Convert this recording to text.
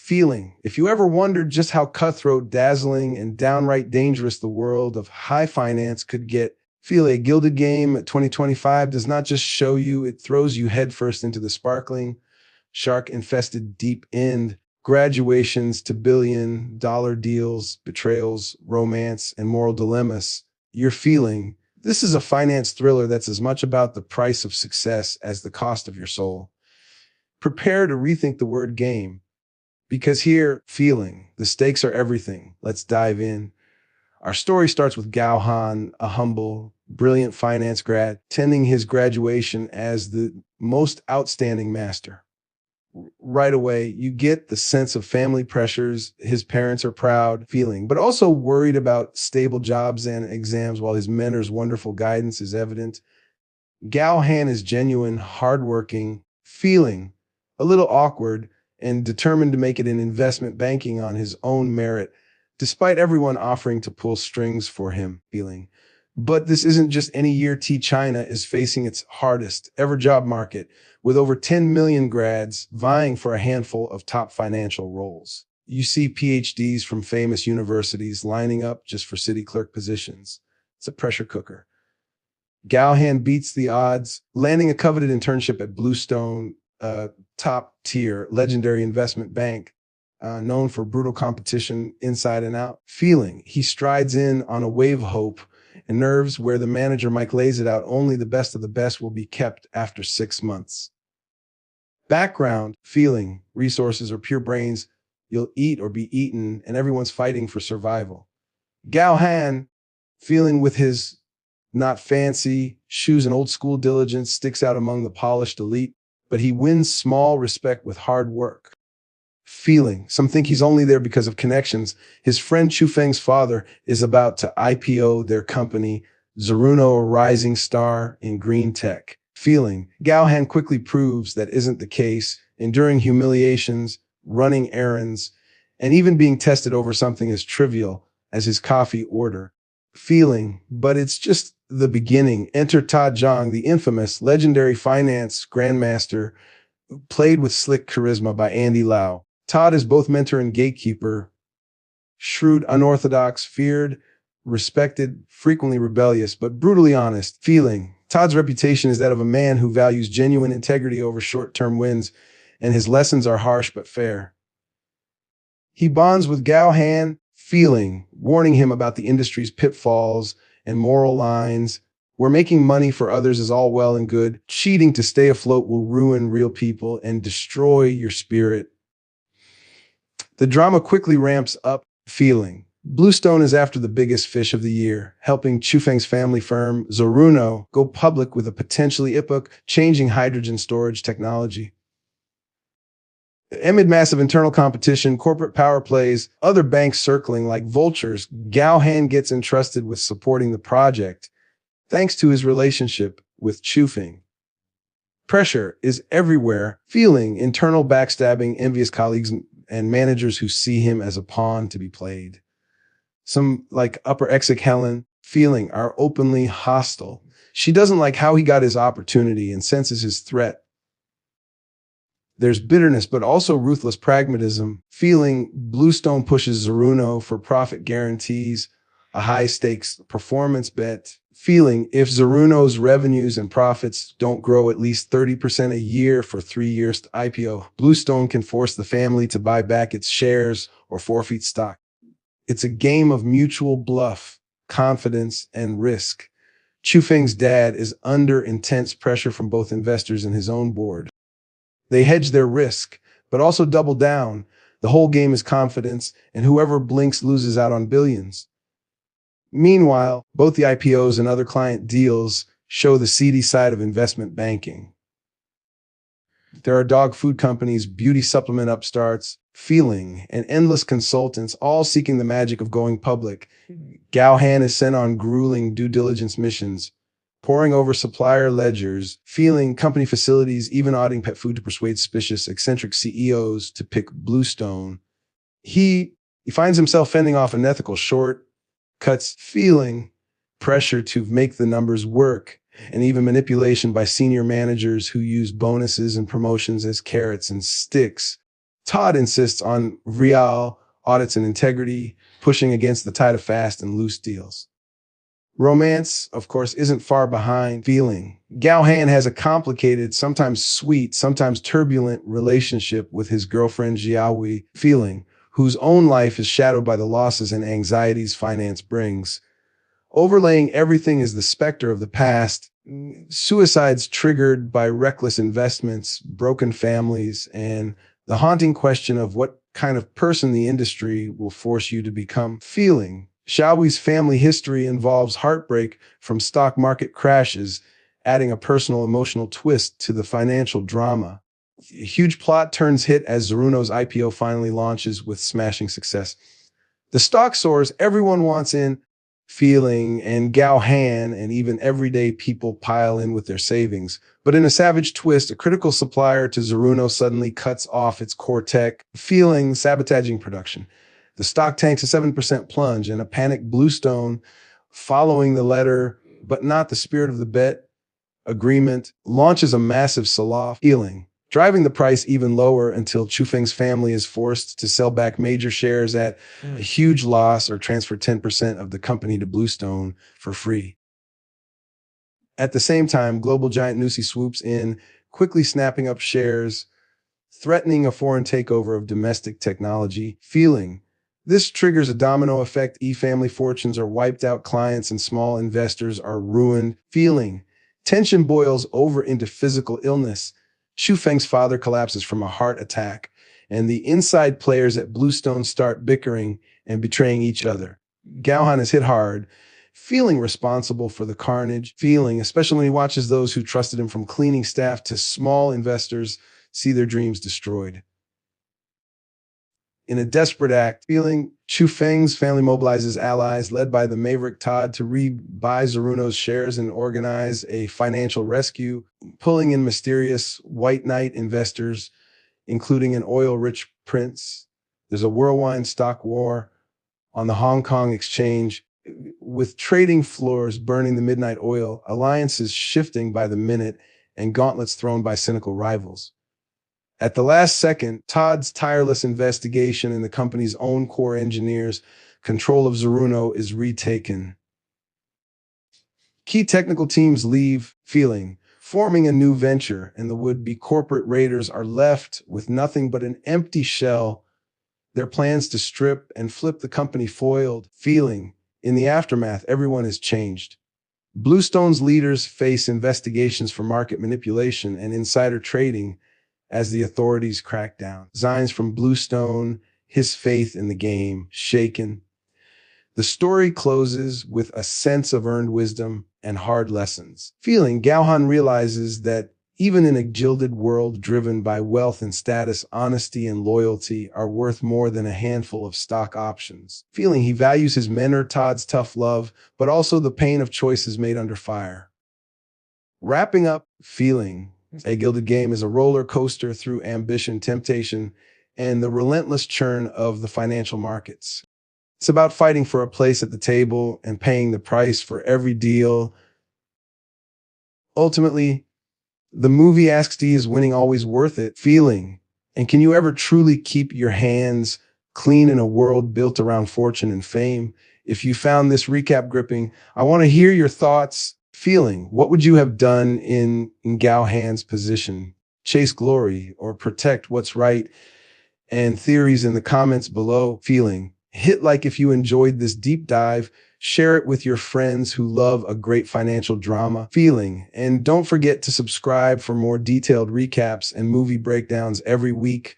Feeling. If you ever wondered just how cutthroat, dazzling, and downright dangerous the world of high finance could get, feel a Gilded game at 2025 does not just show you, it throws you headfirst into the sparkling, shark-infested deep end, graduations to billion-dollar deals, betrayals, romance, and moral dilemmas. You're feeling. This is a finance thriller that's as much about the price of success as the cost of your soul. Prepare to rethink the word game, because here, feeling, the stakes are everything. Let's dive in. Our story starts with Gao Han, a humble, brilliant finance grad, attending his graduation as the most outstanding master. Right away, you get the sense of family pressures. His parents are proud, feeling, but also worried about stable jobs and exams, while his mentor's wonderful guidance is evident. Gao Han is genuine, hardworking, feeling, a little awkward, and determined to make it in investment banking on his own merit, despite everyone offering to pull strings for him, feeling. But this isn't just any year. China is facing its hardest ever job market, with over 10 million grads vying for a handful of top financial roles. You see PhDs from famous universities lining up just for city clerk positions. It's a pressure cooker. Gao Han beats the odds, landing a coveted internship at Bluestone, a top-tier legendary investment bank known for brutal competition inside and out. Feeling. He strides in on a wave of hope and nerves where the manager Mike lays it out. Only the best of the best will be kept after 6 months. Background. Feeling. Resources or pure brains. You'll eat or be eaten, and everyone's fighting for survival. Gao Han, feeling, with his not fancy shoes and old school diligence, sticks out among the polished elite, but he wins small respect with hard work. Feeling. Some think he's only there because of connections. His friend Chu Feng's father is about to IPO their company, Zeruno, a rising star in green tech. Feeling. Gao Han quickly proves that isn't the case, enduring humiliations, running errands, and even being tested over something as trivial as his coffee order. Feeling. But it's just the beginning. Enter Todd Zhang, the infamous, legendary finance grandmaster, played with slick charisma by Andy Lau. Todd is both mentor and gatekeeper, shrewd, unorthodox, feared, respected, frequently rebellious, but brutally honest. Feeling. Todd's reputation is that of a man who values genuine integrity over short-term wins, and his lessons are harsh but fair. He bonds with Gao Han, feeling, warning him about the industry's pitfalls and moral lines, where making money for others is all well and good. Cheating to stay afloat will ruin real people and destroy your spirit. The drama quickly ramps up. Feeling. Bluestone is after the biggest fish of the year, helping Chu Feng's family firm, Zeruno, go public with a potentially epoch-changing hydrogen storage technology. Amid massive internal competition, corporate power plays, other banks circling like vultures, Gao Han gets entrusted with supporting the project, thanks to his relationship with Chu Feng. Pressure is everywhere. Feeling. Internal backstabbing, envious colleagues and managers who see him as a pawn to be played. Some, like upper exec Helen, feeling, are openly hostile. She doesn't like how he got his opportunity and senses his threat. There's bitterness, but also ruthless pragmatism. Feeling. Bluestone pushes Zeruno for profit guarantees, a high-stakes performance bet. Feeling. If Zeruno's revenues and profits don't grow at least 30% a year for 3 years to IPO, Bluestone can force the family to buy back its shares or forfeit stock. It's a game of mutual bluff, confidence, and risk. Chu Feng's dad is under intense pressure from both investors and his own board. They hedge their risk, but also double down. The whole game is confidence, and whoever blinks loses out on billions. Meanwhile, both the IPOs and other client deals show the seedy side of investment banking. There are dog food companies, beauty supplement upstarts, feeling, and endless consultants, all seeking the magic of going public. Gao Han is sent on grueling due diligence missions, poring over supplier ledgers, feeling, company facilities, even auditing pet food to persuade suspicious, eccentric CEOs to pick Bluestone. He finds himself fending off unethical shortcuts, feeling, pressure to make the numbers work, and even manipulation by senior managers who use bonuses and promotions as carrots and sticks. Todd insists on real audits and integrity, pushing against the tide of fast and loose deals. Romance, of course, isn't far behind feeling. Gao Han has a complicated, sometimes sweet, sometimes turbulent relationship with his girlfriend Jiahui, feeling, whose own life is shadowed by the losses and anxieties finance brings. Overlaying everything is the specter of the past, suicides triggered by reckless investments, broken families, and the haunting question of what kind of person the industry will force you to become. Feeling. Xiaowi's family history involves heartbreak from stock market crashes, adding a personal emotional twist to the financial drama. A huge plot turns hit as Zeruno's IPO finally launches with smashing success. The stock soars, everyone wants in, feeling, and Gao Han and even everyday people pile in with their savings. But in a savage twist, a critical supplier to Zeruno suddenly cuts off its core tech, feeling, sabotaging production. The stock tanks a 7% plunge, and a panicked Bluestone, following the letter but not the spirit of the bet agreement, launches a massive sell-off, healing, driving the price even lower until Chufeng's family is forced to sell back major shares at a huge loss or transfer 10% of the company to Bluestone for free. At the same time, global giant Nusi swoops in, quickly snapping up shares, threatening a foreign takeover of domestic technology, feeling. This triggers a domino effect. E-family fortunes are wiped out, clients and small investors are ruined, feeling. Tension boils over into physical illness. Xu Feng's father collapses from a heart attack, and the inside players at Bluestone start bickering and betraying each other. Gaohan is hit hard, feeling responsible for the carnage, feeling, especially when he watches those who trusted him from cleaning staff to small investors see their dreams destroyed. In a desperate act, feeling, Chu Feng's family mobilizes allies led by the Maverick Todd to re-buy Zeruno's shares and organize a financial rescue, pulling in mysterious white knight investors, including an oil-rich prince. There's a whirlwind stock war on the Hong Kong exchange, with trading floors burning the midnight oil, alliances shifting by the minute, and gauntlets thrown by cynical rivals. At the last second, Todd's tireless investigation and the company's own core engineers' control of Zeruno is retaken. Key technical teams leave, feeling, forming a new venture, and the would-be corporate raiders are left with nothing but an empty shell. Their plans to strip and flip the company foiled, feeling. In the aftermath, everyone is changed. Bluestone's leaders face investigations for market manipulation and insider trading as the authorities crack down. Signs from Bluestone, his faith in the game shaken. The story closes with a sense of earned wisdom and hard lessons. Feeling, Gaohan realizes that even in a gilded world driven by wealth and status, honesty and loyalty are worth more than a handful of stock options. Feeling, he values his mentor Todd's tough love, but also the pain of choices made under fire. Wrapping up, feeling, a Gilded game is a roller coaster through ambition, temptation, and the relentless churn of the financial markets. It's about fighting for a place at the table and paying the price for every deal. Ultimately, the movie asks, is winning always worth it? Feeling. And can you ever truly keep your hands clean in a world built around fortune and fame? If you found this recap gripping, I want to hear your thoughts. Feeling. What would you have done in Gao Han's position? Chase glory or protect what's right? And theories in the comments below. Feeling. Hit like if you enjoyed this deep dive. Share it with your friends who love a great financial drama. Feeling. And don't forget to subscribe for more detailed recaps and movie breakdowns every week.